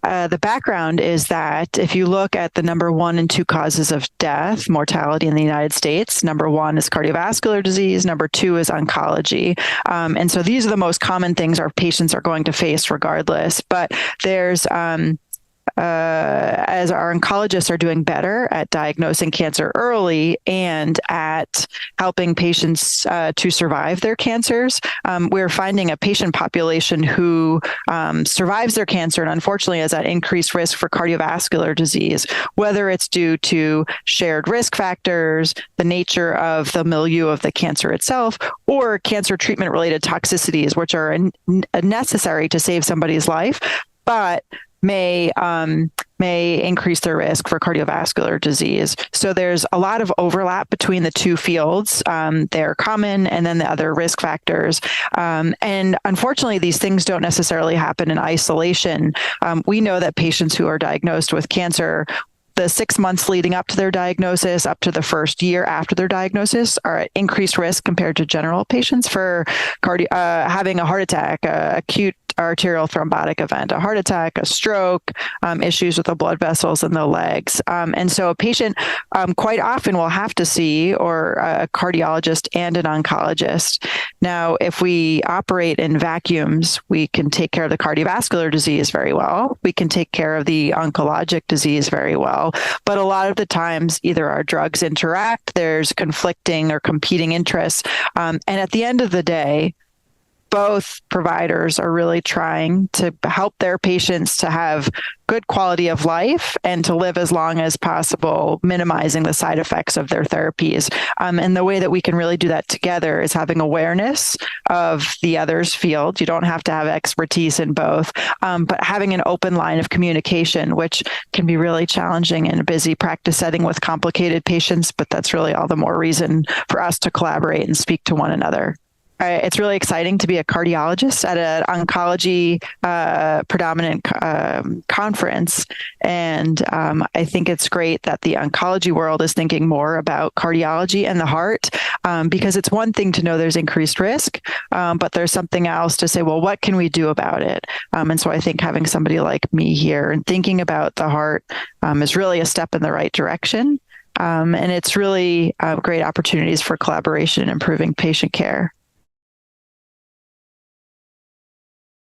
The background is that if you look at the number 1 and 2 causes of death, mortality in the United States, number 1 is cardiovascular disease, number 2 is oncology. And so these are the most common things our patients are going to face regardless. But there's as our oncologists are doing better at diagnosing cancer early and at helping patients to survive their cancers, we're finding a patient population who survives their cancer and unfortunately has that increased risk for cardiovascular disease, whether it's due to shared risk factors, the nature of the milieu of the cancer itself, or cancer treatment-related toxicities, which are necessary to save somebody's life, but may increase their risk for cardiovascular disease. So there's a lot of overlap between the two fields. They're common, and then the other risk factors. And unfortunately, these things don't necessarily happen in isolation. We know that patients who are diagnosed with cancer, the 6 months leading up to their diagnosis, up to the first year after their diagnosis, are at increased risk compared to general patients for having a heart attack, acute arterial thrombotic event, a heart attack, a stroke, issues with the blood vessels in the legs. And so a patient quite often will have to see or a cardiologist and an oncologist. Now, if we operate in vacuums, we can take care of the cardiovascular disease very well. We can take care of the oncologic disease very well. But a lot of the times, either our drugs interact, there's conflicting or competing interests. And at the end of the day, both providers are really trying to help their patients to have good quality of life and to live as long as possible, minimizing the side effects of their therapies. And the way that we can really do that together is having awareness of the other's field. You don't have to have expertise in both, but having an open line of communication, which can be really challenging in a busy practice setting with complicated patients, but that's really all the more reason for us to collaborate and speak to one another. It's really exciting to be a cardiologist at an oncology predominant conference. And I think it's great that the oncology world is thinking more about cardiology and the heart, because it's one thing to know there's increased risk, but there's something else to say, well, what can we do about it? And so I think having somebody like me here and thinking about the heart is really a step in the right direction. And it's really great opportunities for collaboration and improving patient care.